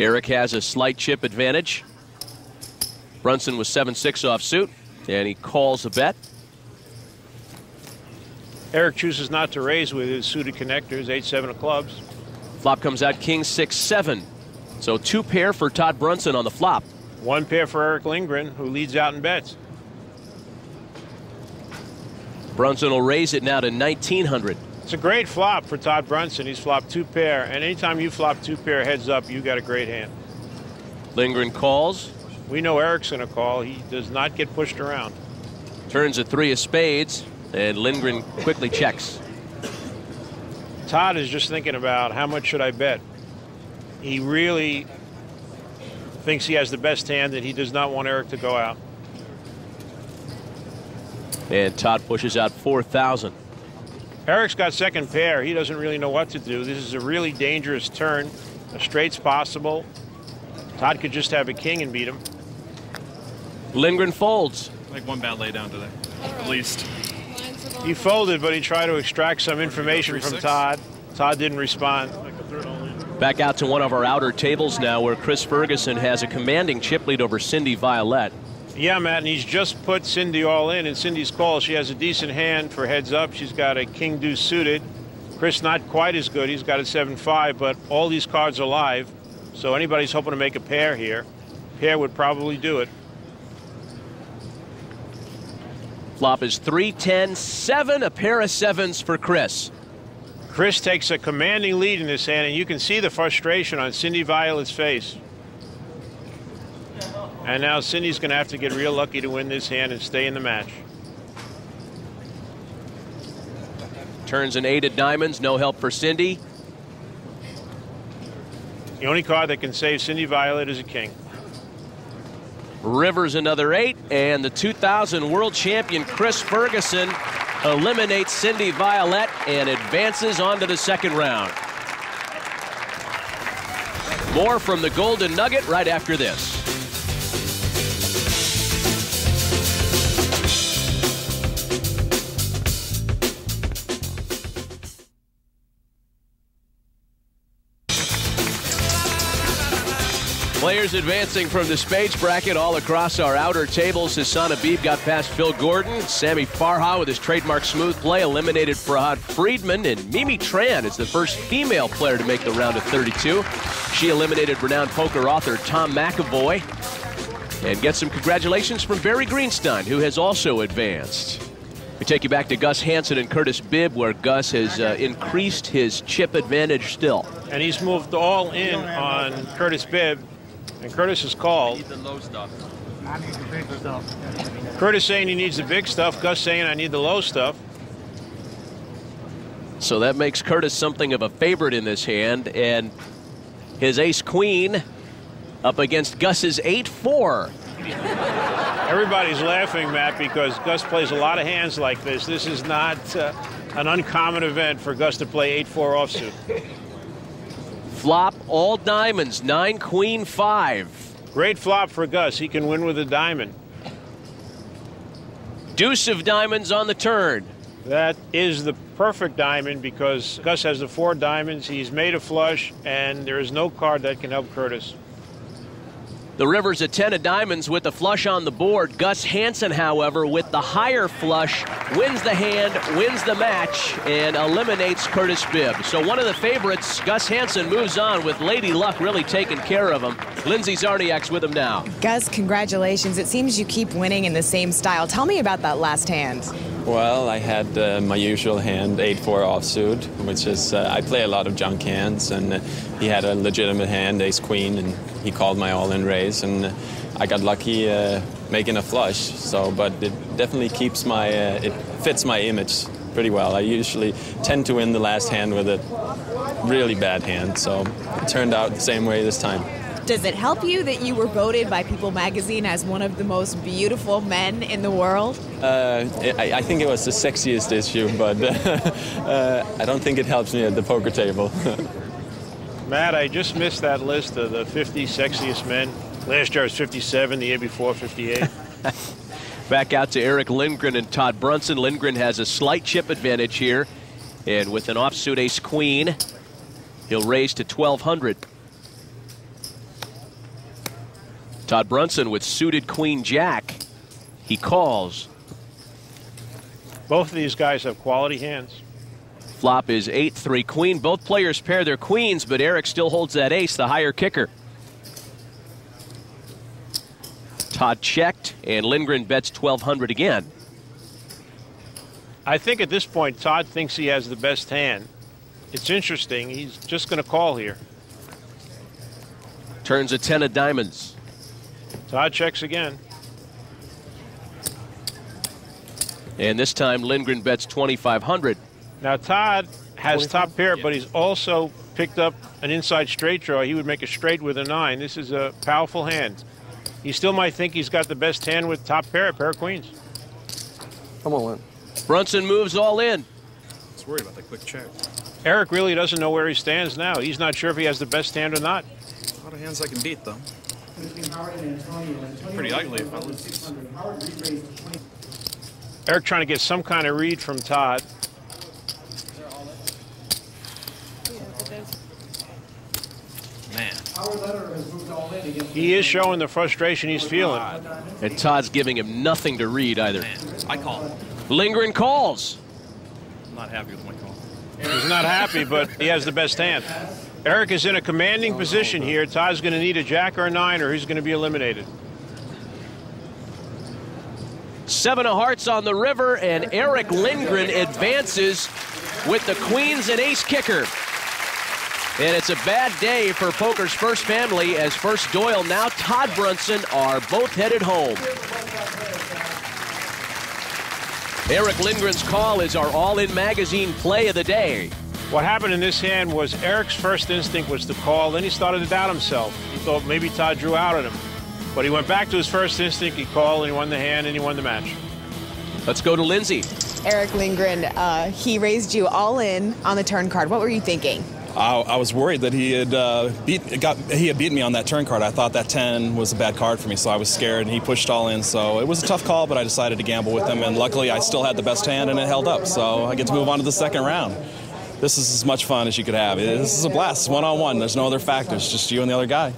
Eric has a slight chip advantage. Brunson was 7-6 offsuit, and he calls a bet. Eric chooses not to raise with his suited connectors, 8-7 of clubs. Flop comes out king 6-7. So 2 pair for Todd Brunson on the flop. 1 pair for Eric Lindgren, who leads out in bets. Brunson will raise it now to 1,900. It's a great flop for Todd Brunson. He's flopped 2 pair, and anytime you flop 2 pair heads up, you got a great hand. Lindgren calls. We know Eric's going to call. He does not get pushed around. Turns a 3 of spades, and Lindgren quickly checks. Todd is just thinking about how much should I bet. He really thinks he has the best hand, and he does not want Eric to go out. And Todd pushes out 4,000. Eric's got second pair. He doesn't really know what to do. This is a really dangerous turn. A straight's possible. Todd could just have a king and beat him. Lindgren folds. Like 1 bad laydown today, at least. He folded, but he tried to extract some information from Todd. Todd didn't respond. Back out to one of our outer tables now, where Chris Ferguson has a commanding chip lead over Cindy Violette. Yeah, Matt, and he's just put Cindy all in Cindy's call. She has a decent hand for heads up. She's got a king deuce suited. Chris not quite as good. He's got a 7-5, but all these cards are live. So anybody's hoping to make a pair here. Pair would probably do it. Flop is 3-10-7, a pair of 7s for Chris. Chris takes a commanding lead in this hand, and you can see the frustration on Cindy Violet's face. And now Cindy's going to have to get real lucky to win this hand and stay in the match. Turns an 8 of diamonds, no help for Cindy. The only card that can save Cindy Violet is a king. Rivers another 8, and the 2000 world champion Chris Ferguson eliminates Cindy Violette and advances on to the second round. More from the Golden Nugget right after this. Players advancing from the spades bracket all across our outer tables. Hassan Habib got past Phil Gordon. Sammy Farha with his trademark smooth play eliminated Farhad Friedman. And Mimi Tran is the first female player to make the round of 32. She eliminated renowned poker author Tom McAvoy. And get some congratulations from Barry Greenstein, who has also advanced. We take you back to Gus Hansen and Curtis Bibb, where Gus has increased his chip advantage still. And he's moved all in on Curtis Bibb. And Curtis has called. I need the low stuff. I need the big stuff. Curtis saying he needs the big stuff. Gus saying I need the low stuff. So that makes Curtis something of a favorite in this hand. And his ace-queen up against Gus's 8-4. Everybody's laughing, Matt, because Gus plays a lot of hands like this. This is not an uncommon event for Gus to play 8-4 offsuit. Flop all diamonds, 9-queen-5. Great flop for Gus. He can win with a diamond. Deuce of diamonds on the turn. That is the perfect diamond because Gus has the 4 diamonds. He's made a flush, and there is no card that can help Curtis. The river's a 10 of diamonds with the flush on the board. Gus Hansen, however, with the higher flush, wins the hand, wins the match, and eliminates Curtis Bibb. So one of the favorites, Gus Hansen, moves on with Lady Luck really taking care of him. Lindsay Czarniak's with him now. Gus, congratulations. It seems you keep winning in the same style. Tell me about that last hand. Well, I had my usual hand, 8-4 offsuit, which is, I play a lot of junk hands, and he had a legitimate hand, ace-queen, and he called my all-in raise, and I got lucky making a flush. So, but it definitely keeps my, it fits my image pretty well. I usually tend to win the last hand with a really bad hand, so it turned out the same way this time. Does it help you that you were voted by People magazine as one of the most beautiful men in the world? I think it was the sexiest issue, but I don't think it helps me at the poker table. Matt, I just missed that list of the 50 sexiest men. Last year was 57, the year before 58. Back out to Eric Lindgren and Todd Brunson. Lindgren has a slight chip advantage here. And with an offsuit ace-queen, he'll raise to 1,200. Todd Brunson with suited queen jack. He calls. Both of these guys have quality hands. Flop is 8-3 queen. Both players pair their queens, but Eric still holds that ace, the higher kicker. Todd checked, and Lindgren bets 1,200 again. I think at this point, Todd thinks he has the best hand. It's interesting. He's just going to call here. Turns a 10 of diamonds. Todd checks again. And this time, Lindgren bets 2,500. Now, Todd has top pair, but he's also picked up an inside straight draw. He would make a straight with a 9. This is a powerful hand. He still might think he's got the best hand with top pair, a pair of queens. Come on, Lynn. Brunson moves all in. I was worried about that quick check. Eric really doesn't know where he stands now. He's not sure if he has the best hand or not. A lot of hands I can beat, though. Pretty ugly if I lose. Eric trying to get some kind of read from Todd. Man. He is showing the frustration he's feeling. And Todd's giving him nothing to read either. Man, I call. Lindgren calls. I'm not happy with my call. He's not happy, but he has the best hand. Eric is in a commanding position here. Todd's going to need a jack or a 9 or he's going to be eliminated. 7 of hearts on the river, and Eric Lindgren advances with the queens and ace kicker. And it's a bad day for poker's first family, as first Doyle, now Todd Brunson, are both headed home. Eric Lindgren's call is our All-In Magazine play of the day. What happened in this hand was Eric's first instinct was to call, then he started to doubt himself. He thought maybe Todd drew out on him. But he went back to his first instinct, he called, and he won the hand, and he won the match. Let's go to Lindsay. Eric Lindgren, he raised you all in on the turn card. What were you thinking? I was worried that he had beaten me on that turn card. I thought that 10 was a bad card for me, so I was scared, and he pushed all in. So it was a tough call, but I decided to gamble with him, and luckily I still had the best hand, and it held up. So I get to move on to the second round. This is as much fun as you could have. This is a blast. It's one-on-one. There's no other factors, just you and the other guy.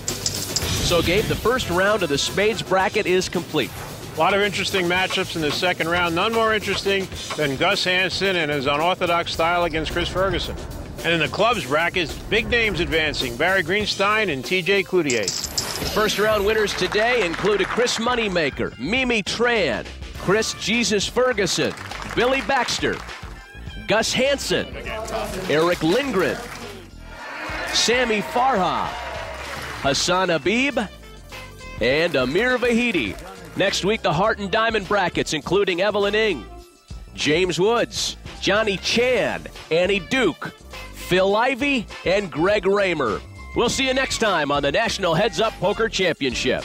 So, Gabe, the first round of the Spades bracket is complete. A lot of interesting matchups in the second round. None more interesting than Gus Hansen and his unorthodox style against Chris Ferguson. And in the clubs brackets, big names advancing. Barry Greenstein and TJ Cloutier. First round winners today included Chris Moneymaker, Mimi Tran, Chris Jesus Ferguson, Billy Baxter, Gus Hansen, Eric Lindgren, Sammy Farha, Hassan Habib, and Amir Vahidi. Next week, the Heart and Diamond brackets, including Evelyn Ng, James Woods, Johnny Chan, Annie Duke, Phil Ivey, and Greg Raymer. We'll see you next time on the National Heads Up Poker Championship.